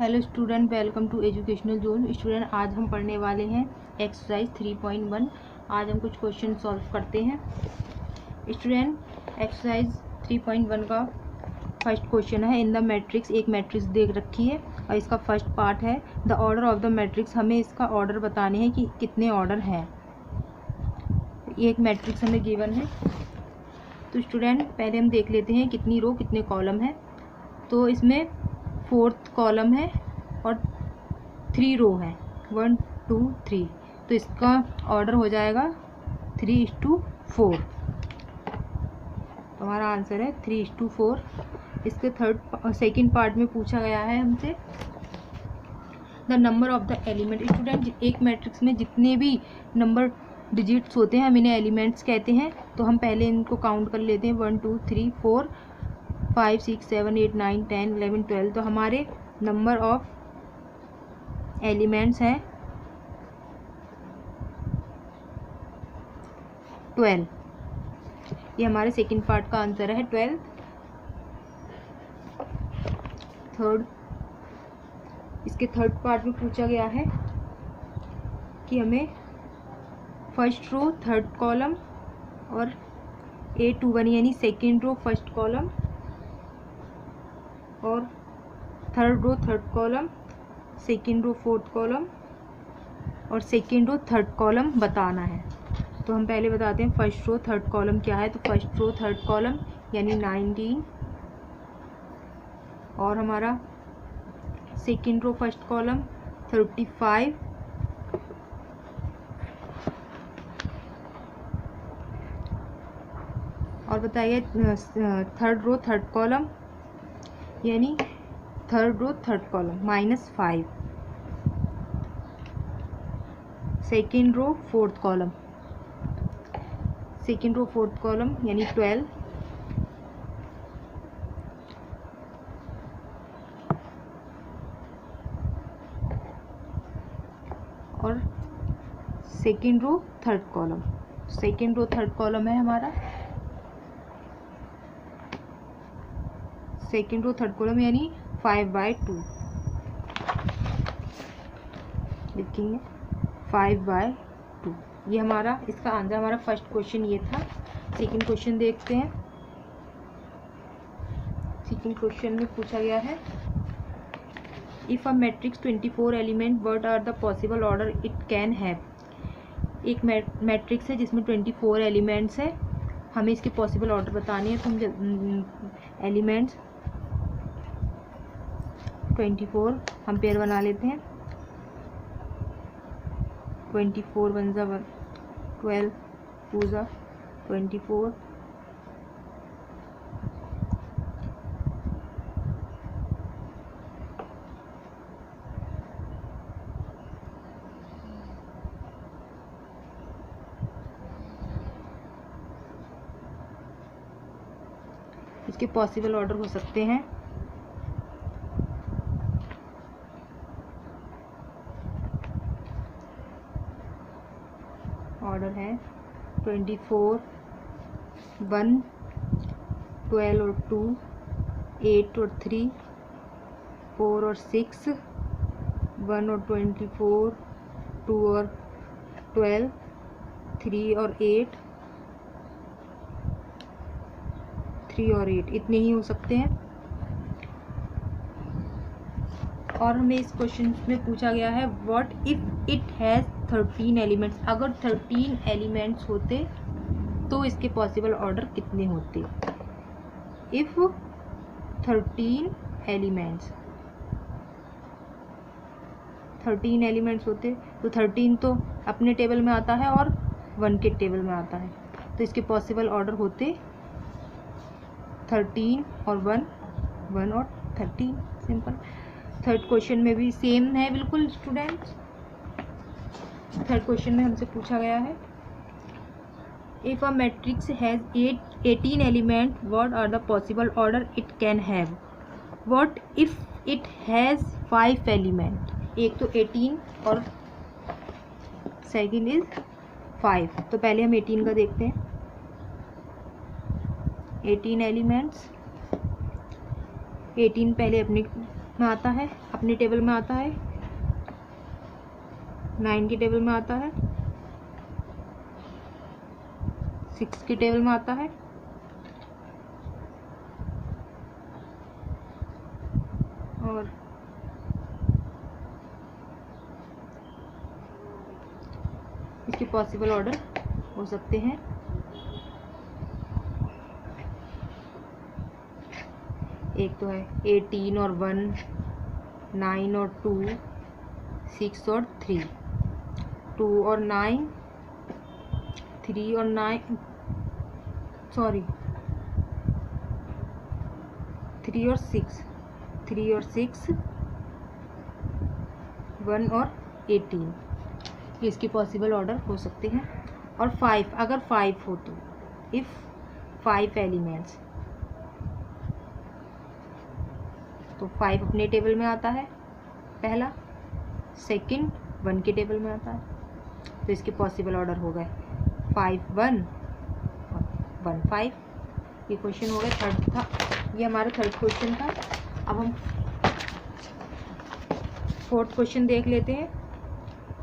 Hello student, welcome to educational zone. Student, आज हम पढ़ने वाले हैं एक्सरसाइज 3.1। आज हम कुछ क्वेश्चन सॉल्व करते हैं। स्टूडेंट, एक्सरसाइज 3.1 का फर्स्ट क्वेश्चन है, इन द मैट्रिक्स। एक मैट्रिक्स देख रखी है और इसका फर्स्ट पार्ट है the order of the matrix. हमें इसका ऑर्डर बताने हैं कि कितने ऑर्डर हैं। एक मैट्रिक्स हमें गिवन है, तो स्टूडेंट पहले हम देख लेते हैं कितनी रो कितने कॉलम है। तो इसमें 4th कॉलम है और 3 रो है, 1 2 3। तो इसका ऑर्डर हो जाएगा 3:4। तो हमारा आंसर है 3:4। इसके सेकंड पार्ट में पूछा गया है हमसे the number of the element. Student, एक मैट्रिक्स में जितने भी नंबर डिजिट्स होते हैं हम इन्हें एलिमेंट्स कहते हैं। तो हम पहले इनको काउंट कर लेते हैं, 1 2 3 4 5 6 7 8 9 10 11 12। तो हमारे नंबर ऑफ एलिमेंट्स हैं 12। ये हमारे सेकंड पार्ट का आंसर है 12। थर्ड, इसके थर्ड पार्ट में पूछा गया है कि हमें फर्स्ट रो थर्ड कॉलम और A21 यानी सेकेंड रो फर्स्ट कॉलम और third row third column, second row fourth column और सेकेंड रो थर्ड कॉलम बताना है। तो हम पहले बताते हैं फर्स्ट रो थर्ड कॉलम क्या है। तो फर्स्ट रो थर्ड कॉलम यानी 19 और हमारा सेकेंड रो फर्स्ट कॉलम 35 और बताइए थर्ड रो थर्ड कॉलम यानी third row third column -5। Second row fourth column, second row fourth column यानी 12। और second row third column, second row third column है हमारा सेकेंड रो थर्ड कॉलम यानी 5/2 लिखेंगे 5/2। ये हमारा इसका आंसर, हमारा फर्स्ट क्वेश्चन ये था। सेकंड क्वेश्चन देखते हैं। सेकंड क्वेश्चन में पूछा गया है if a matrix 24 element what are the possible order it can have. एक मैट्रिक्स है जिसमें 24 एलिमेंट्स है, हमें इसके पॉसिबल ऑर्डर बताने हैं। तो हम एलिमेंट्स 24 हम पेयर बना लेते हैं। 24 1 जा 12 2 जा 24 इसके पॉसिबल ऑर्डर हो सकते हैं ऑर्डर है 24 1 12 और 2 8 और 3 4 और 6 1 और 24 2 और 12 3 और 8 3 और 8 इतने ही हो सकते हैं। और हमें इस क्वेश्चन में पूछा गया है what if it has 13 elements. अगर 13 एलिमेंट्स होते तो इसके पॉसिबल ऑर्डर कितने होते। इफ 13 एलिमेंट्स होते तो 13 तो अपने टेबल में आता है और 1 के टेबल में आता है, तो इसके पॉसिबल ऑर्डर होते 13 और 1 1 और 13। सिंपल। थर्ड क्वेश्चन में भी सेम है बिल्कुल स्टूडेंट्स। थर्ड क्वेश्चन में हमसे पूछा गया है if a matrix has 18 element what are the possible order it can have. What if it has 5 element. एक तो 18 और सेकेंड इज 5। तो पहले हम 18 का देखते हैं। 18 एलिमेंट्स, 18 पहले अपने में आता है, अपनी टेबल में आता है, 9 की टेबल में आता है, 6 की टेबल में आता है, और इसके पॉसिबल ऑर्डर हो सकते हैं एक तो है 18 और 1, 9 और 2, 6 और 3, 2 और 9, 3 और 9, सॉरी 3 और 6, 3 और 6, 1 और 18, ये इसके पॉसिबल ऑर्डर हो सकते हैं। और 5, अगर 5 हो तो इफ़ 5 एलिमेंट्स, तो 5 अपने टेबल में आता है पहला, सेकंड 1 के टेबल में आता है, तो इसके पॉसिबल ऑर्डर हो गए 5 1 और 1 5। ये क्वेश्चन हो गया थर्ड था, ये हमारा थर्ड क्वेश्चन था। अब हम फोर्थ क्वेश्चन देख लेते हैं।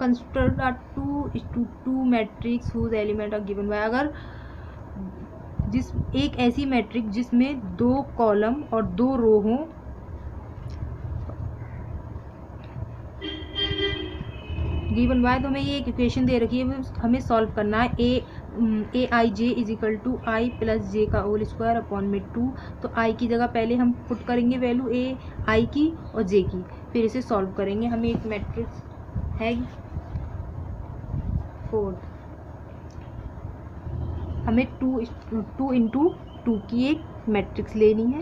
Construct a 2:2 matrix whose element are given by, अगर एक ऐसी मैट्रिक्स जिसमें 2 कॉलम और 2 रो हों, गिवन बाय, तो हमें ये एक इक्वेशन दे रखी है, हमें सॉल्व करना है। A i j is equal to i plus j का होल स्क्वायर अपॉन में 2। तो आई की जगह पहले हम पुट करेंगे वैल्यू ए आई की और जे की, फिर इसे सॉल्व करेंगे। हमें एक मैट्रिक्स है 4, हमें 2 इंटू 2 की एक मैट्रिक्स लेनी है,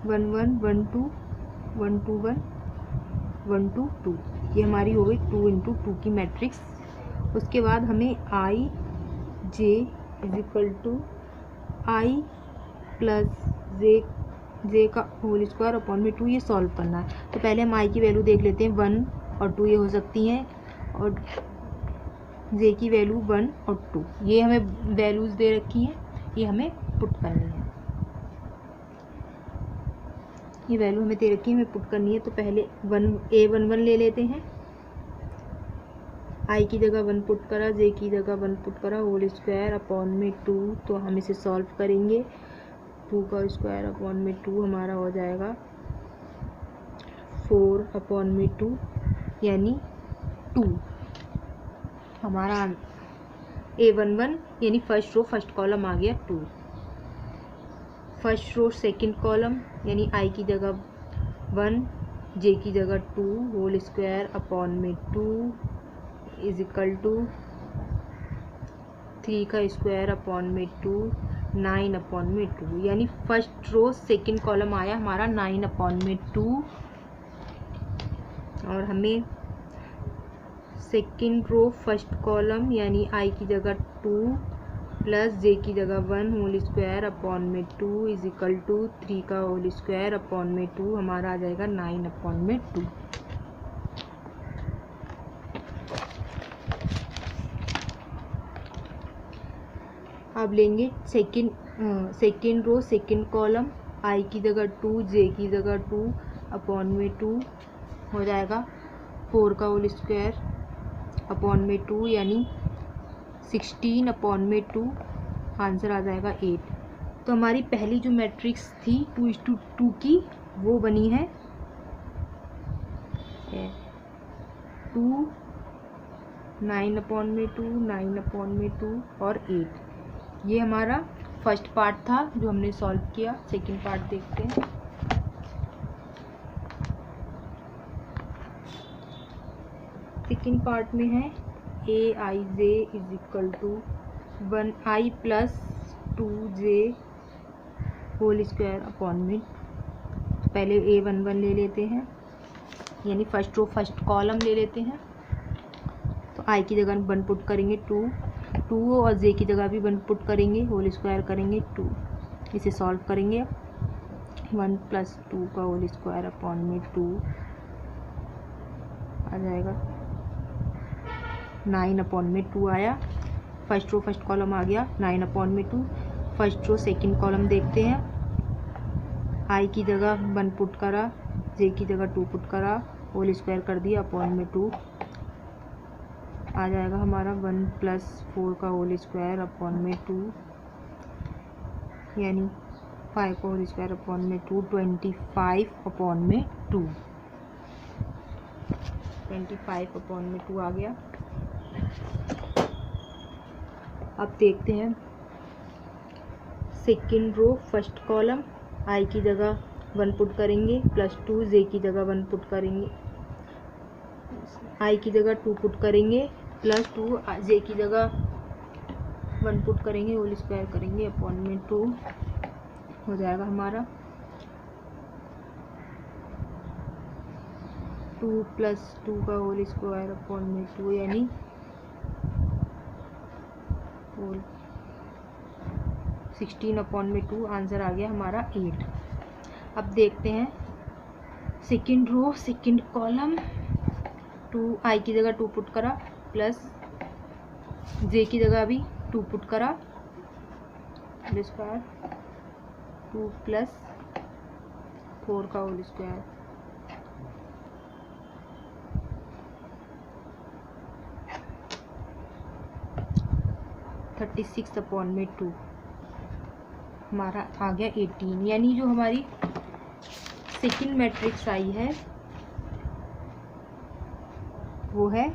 1 1 1 2 1 2 1 1 2 2, ये हमारी हो गई 2 इंटू 2 की मैट्रिक्स। उसके बाद हमें i j is equal to i plus j का होल स्क्वायर अपॉन में 2, ये सॉल्व करना है। तो पहले हम आई की वैल्यू देख लेते हैं, 1 और 2 ये हो सकती हैं, और जे की वैल्यू 1 और 2, ये हमें वैल्यूज़ दे रखी हैं, ये हमें पुट करनी है। ये वैल्यू हमें दे रखी है, हमें पुट करनी है। तो पहले A11 ले लेते हैं, आई की जगह 1 पुट करा, जे की जगह 1 पुट करा, होल स्क्वायर अपॉन में 2। तो हम इसे सॉल्व करेंगे, 2 का स्क्वायर अपॉन में 2 हमारा हो जाएगा 4 अपॉन में 2, यानी 2 हमारा A11 यानी फर्स्ट रो फर्स्ट कॉलम आ गया 2, फर्स्ट रो सेकंड कॉलम यानी आई की जगह 1, जे की जगह 2, होल स्क्वायर अपॉन में 2 इज इक्वल टू 3 का स्क्वायर अपॉन में 2, 9 अपॉन में 2, यानी फर्स्ट रो सेकंड कॉलम आया हमारा 9 अपॉन में 2, और हमें सेकंड रो फर्स्ट कॉलम यानी आई की जगह 2 प्लस जे की जगह 1 होल स्क्वायर अपॉन में 2 इज इक्वल टू 3 का होल स्क्वायर अपॉन में 2, हमारा आ जाएगा 9 अपॉन में 2। अब लेंगे सेकंड रो सेकंड कॉलम, आई की जगह 2, जे की जगह 2 अपॉन में 2 हो जाएगा 4 का होल स्क्वायर अपॉन में 2, यानी 16 अपॉन में 2, आंसर आ जाएगा 8। तो हमारी पहली जो मैट्रिक्स थी 2:2 की, वो बनी है 2, 9 अपॉन में 2, 9 अपॉन में 2 और 8। ये हमारा फर्स्ट पार्ट था जो हमने सॉल्व किया। सेकंड पार्ट देखते हैं। सेकंड पार्ट में है a i j is equal to 1 i plus 2 j whole square upon में, पहले A11 ले लेते हैं, यानी फर्स्ट रो फर्स्ट कॉलम ले लेते हैं। तो आई की जगह 1 पुट करेंगे 2 और जे की जगह भी 1 पुट करेंगे, होल स्क्वायर करेंगे 2, इसे सॉल्व करेंगे। 1 प्लस 2 का होल स्क्वायर अपॉन में 2 आ जाएगा 9 अपॉन में 2 आया। फर्स्ट रो फर्स्ट कॉलम आ गया 9 अपॉन में 2। फर्स्ट रो सेकंड कॉलम देखते हैं, आई की जगह 1 पुट करा, जे की जगह 2 पुट करा, होल स्क्वायर कर दिया अपॉन में 2, आ जाएगा हमारा 1 + 4 का होल स्क्वायर अपॉन में 2, यानी 5 का होल स्क्वायर अपॉन में 2, 25 अपॉन में 2, 25 अपॉन में 2 आ गया। अब देखते हैं सेकेंड रो फर्स्ट कॉलम, आई की जगह 1 पुट करेंगे +2, जे की जगह 1 पुट करेंगे, आई की जगह 2 पुट करेंगे +2, जे की जगह 1 पुट करेंगे, होल स्क्वायर करेंगे अपॉन में 2, हो जाएगा हमारा 2 + 2 का होल स्क्वायर अपॉन में 2, यानी 16 अपॉन में 2, आंसर आ गया हमारा 8। अब देखते हैं सेकेंड रो सेकेंड कॉलम, 2 आई की जगह 2 पुट करा प्लस जे की जगह भी 2 पुट करा, होल स्क्वायर 2 + 4 का होल स्क्वायर, (36 अपॉन में 2) हमारा आ गया 18। यानी जो हमारी सेकेंड मैट्रिक्स आई है वो है,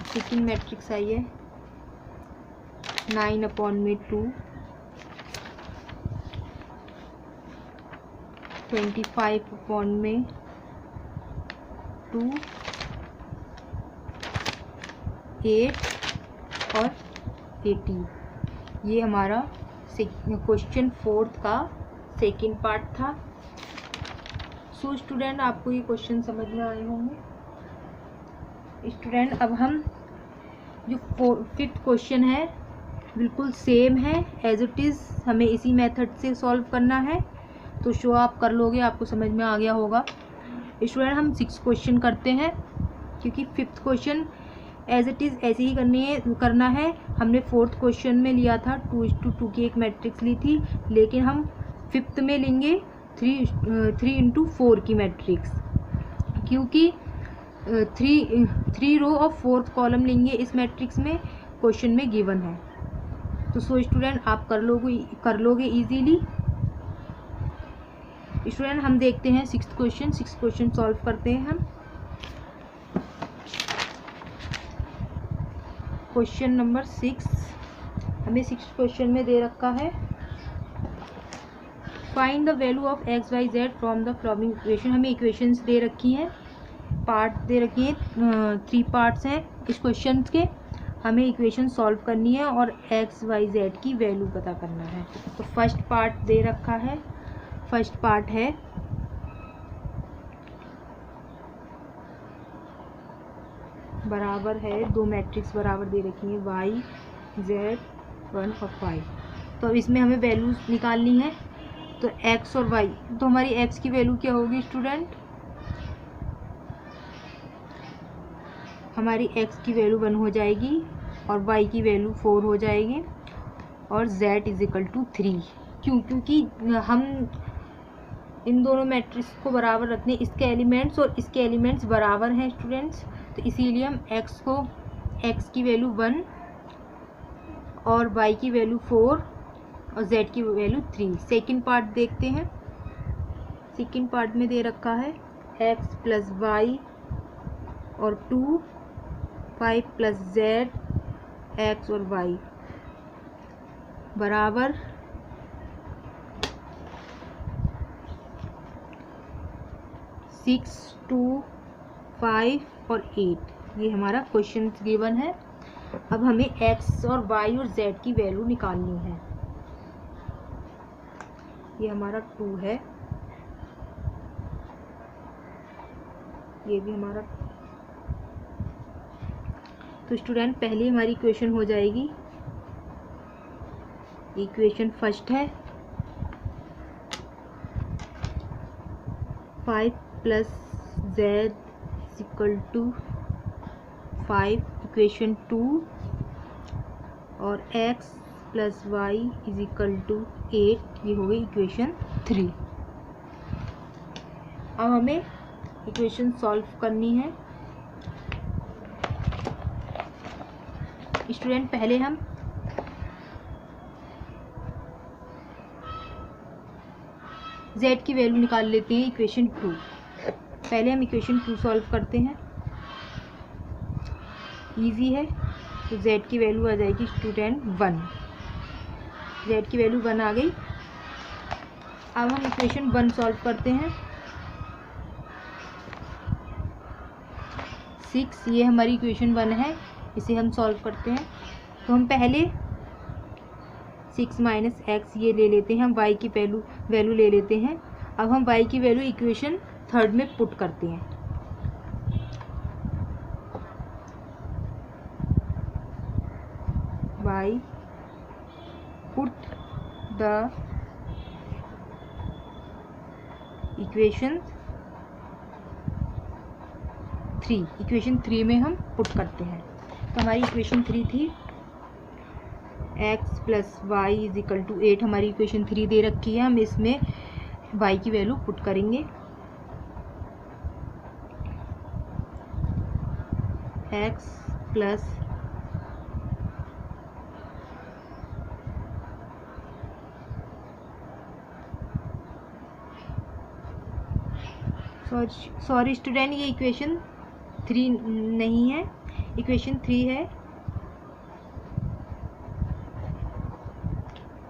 सेकेंड मैट्रिक्स आई है 9 अपॉन में 2, 25 अपॉन में 2, 8 और 18। ये हमारा क्वेश्चन 4 का सेकेंड पार्ट था। सो स्टूडेंट, आपको ये क्वेश्चन समझ में आए होंगे। स्टूडेंट, अब हम जो 5th क्वेश्चन है बिल्कुल सेम है एज इट इज़, हमें इसी मेथड से सॉल्व करना है, तो शो आप कर लोगे, आपको समझ में आ गया होगा। स्टूडेंट, हम 6 क्वेश्चन करते हैं क्योंकि 5th question as it is ऐसे ही करना है। हमने 4th क्वेश्चन में लिया था 2:2 की एक मैट्रिक्स ली थी, लेकिन हम 5th में लेंगे 3:4 की मैट्रिक्स, क्योंकि 3 रो और 4th कॉलम लेंगे इस मैट्रिक्स में, क्वेश्चन में गिवन है। तो सो स्टूडेंट, आप कर लोगे इजीली। स्टूडेंट, हम देखते हैं 6th क्वेश्चन। 6 क्वेश्चन सॉल्व करते हैं हम। क्वेश्चन नंबर 6 हमें 6th क्वेश्चन में दे रखा है, find the value of x, y, z from the following equation. हमें इक्वेशंस दे रखी हैं, पार्ट दे रखी हैं, 3 पार्ट्स हैं इस क्वेश्चन के। हमें इक्वेशन सॉल्व करनी है और x, y, z की वैल्यू पता करना है। तो फर्स्ट पार्ट दे रखा है, फर्स्ट पार्ट है बराबर है, 2 मैट्रिक्स बराबर दे रखी हैं y, z, 1 और 5। तो अब इसमें हमें वैल्यूज निकालनी है। तो x और y, तो हमारी x की वैल्यू क्या होगी स्टूडेंट? हमारी x की वैल्यू 1 हो जाएगी और y की वैल्यू 4 हो जाएगी और z = 3। क्यों? क्योंकि हम इन दोनों मैट्रिक्स को बराबर रखते हैं, इसके एलिमेंट्स और इसके एलिमेंट्स बराबर हैं स्टूडेंट्स, तो इसीलिए हम x की वैल्यू 1 और y की वैल्यू 4 और z की वैल्यू 3। सेकंड पार्ट देखते हैं। सेकंड पार्ट में दे रखा है x + y और 2, 5 + z, x और y बराबर 6, 2, 5 और 8। ये हमारा क्वेश्चन गिवन है। अब हमें x और y और z की वैल्यू निकालनी है। ये हमारा 2 है, ये भी हमारा। तो स्टूडेंट, पहली हमारी इक्वेशन हो जाएगी, इक्वेशन फर्स्ट है 5 + z = 5, इक्वेशन 2 और x plus y is equal to 8, ये हो गई इक्वेशन 3। अब हमें इक्वेशन सॉल्व करनी है। स्टूडेंट पहले हम z की वैल्यू निकाल लेते हैं इक्वेशन 2। पहले हम इक्वेशन 2 सॉल्व करते हैं, इजी है। तो z की वैल्यू आ जाएगी स्टूडेंट 1, z की वैल्यू 1 आ गई। अब हम इक्वेशन 1 सॉल्व करते हैं। 6 ये हमारी इक्वेशन 1 है, इसे हम सॉल्व करते हैं। तो हम पहले 6 माइनस एक्स ये ले लेते हैं, हम y की वैल्यू ले लेते हैं। अब हम y की वैल्यू इक्वेशन 3 में पुट करते हैं। y put the equation 3, equation 3 में हम पुट करते हैं। तो हमारी इक्वेशन 3 थी x plus y is equal to 8, हमारी इक्वेशन 3 दे रखी है। हम इसमें y की वैल्यू पुट करेंगे। x प्लस सॉरी स्टूडेंट, ये इक्वेशन 3 नहीं है, इक्वेशन 3 है।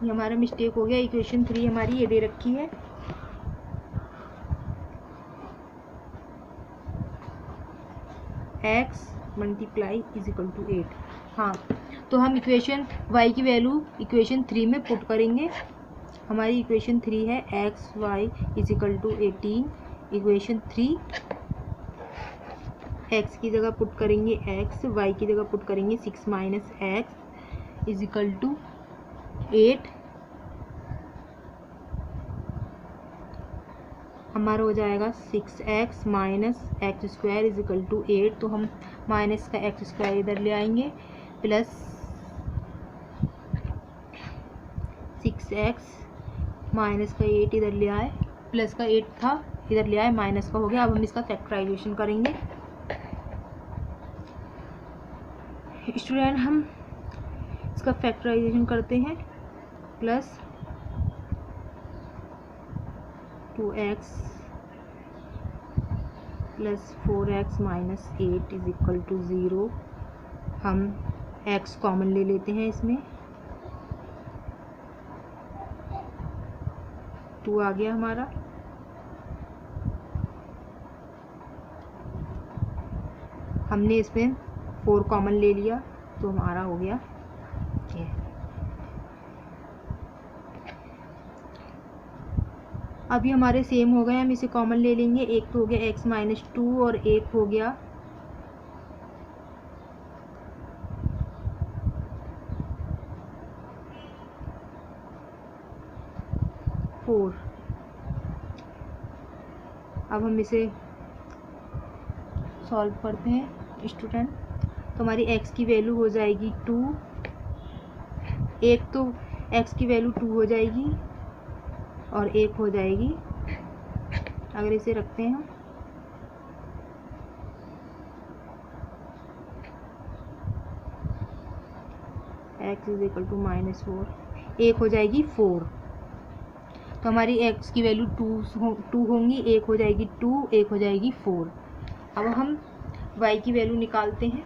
ये हमारा मिस्टेक हो गया, इक्वेशन 3 हमारी ये दे रखी है। x multiply is equal to 8। हाँ, तो हम इक्वेशन y की वैल्यू इक्वेशन 3 में पुट करेंगे। हमारी इक्वेशन 3 है x y is equal to 18, equation 3 x की जगह पुट करेंगे x, y की जगह पुट करेंगे 6 minus x is equal to 8। हमारा हो जाएगा 6x minus x square is equal to 8। तो हम माइनस का एक्स स्क्वायर इधर ले आएंगे, प्लस 6x माइनस का 8 इधर ले आए, प्लस का 8 था इधर ले आए, माइनस का हो गया। अब हम इसका फैक्टराइजेशन करेंगे। स्टूडेंट हम इसका फैक्टराइजेशन करते हैं। Plus 2x plus 4x minus 8 is equal to 0। हम x कॉमन ले लेते हैं, इसमें 2 आ गया हमारा। हमने इसमें 4 कॉमन ले लिया, तो हमारा हो गया ये। अभी हमारे सेम हो गए, हम इसे कॉमन ले लेंगे। एक तो हो गया x माइनस 2 और एक हो गया फोर। अब हम इसे सॉल्व करते हैं स्टूडेंट। तो हमारी x की वैल्यू हो जाएगी 2, एक तो x की वैल्यू 2 हो जाएगी और एक हो जाएगी, अगर इसे रखते हैं हम x is equal to minus 4, एक हो जाएगी 4। तो हमारी x की वैल्यू 2 होंगी, एक हो जाएगी 2, एक हो जाएगी 4। अब हम y की वैल्यू निकालते हैं।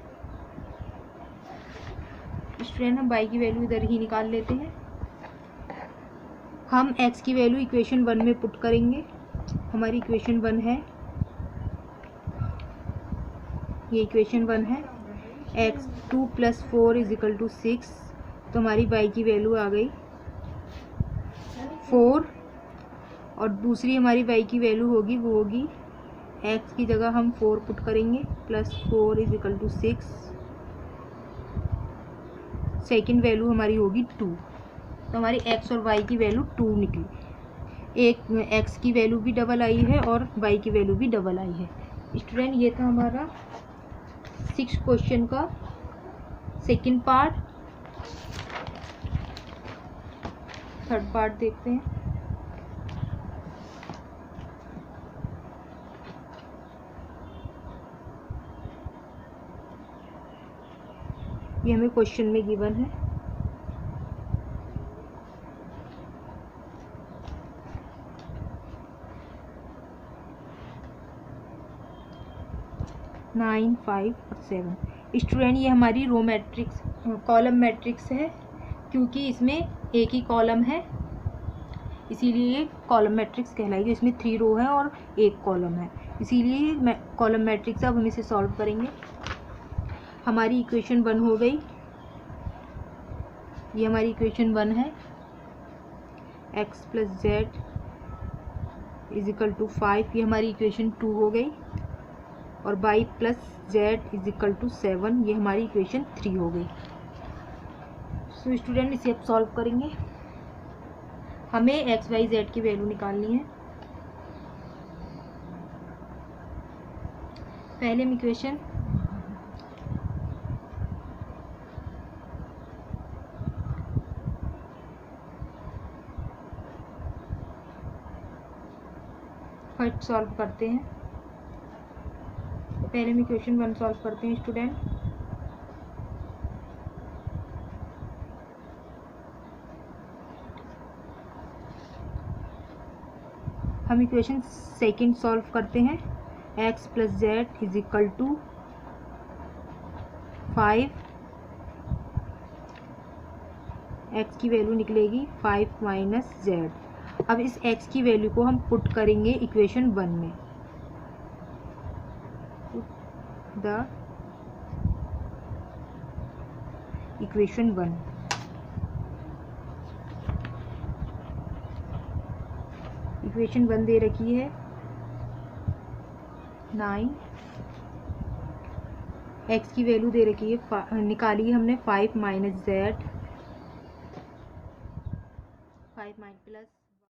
स्टूडेंट हम y की वैल्यू इधर ही निकाल लेते हैं। हम x की वैल्यू इक्वेशन 1 में पुट करेंगे। हमारी इक्वेशन 1 है, ये इक्वेशन 1 है x 2 plus 4 is equal to 6। तो हमारी y की वैल्यू आ गई 4, और दूसरी हमारी y की वैल्यू होगी, वो होगी x की जगह हम 4 पुट करेंगे, plus 4 is equal to 6। Second value हमारी होगी 2। तो हमारी x और y की वैल्यू 2 निकली। एक x की वैल्यू भी डबल आई है और y की वैल्यू भी डबल आई है। स्टूडेंट ये था हमारा 6 क्वेश्चन का सेकंड पार्ट। थर्ड पार्ट देखते हैं। ये हमें क्वेश्चन में गिवन है। नाइन, 5 और 7। स्टूडेंट ये हमारी रो मैट्रिक्स कॉलम मैट्रिक्स है, क्योंकि इसमें एक ही कॉलम है इसीलिए ये कॉलम मैट्रिक्स कहलाएगी। इसमें 3 रो है और 1 कॉलम है, इसीलिए कॉलम मैट्रिक्स। अब हम इसे सॉल्व करेंगे। हमारी इक्वेशन 1 हो गई, ये हमारी इक्वेशन 1 है। x + z = 5, ये हमारी इक्वेशन 2 हो गई। और y + z = 7, ये हमारी इक्वेशन 3 हो गई। सो स्टूडेंट इसे अब सॉल्व करेंगे। हमें x, y, z की वैल्यू निकालनी है। पहले हम इक्वेशन फर्स्ट सॉल्व करते हैं। पहले हम इक्वेशन 1 सॉल्व करते हैं स्टूडेंट। हम इक्वेशन सेकंड सॉल्व करते हैं। x + z = 5, x की वैल्यू निकलेगी 5 - z। अब इस x की वैल्यू को हम पुट करेंगे इक्वेशन 1 में। द इक्वेशन 1, इक्वेशन 1 दे रखी है 9, x की वैल्यू दे रखी है निकाली है हमने 5 - z, 5 -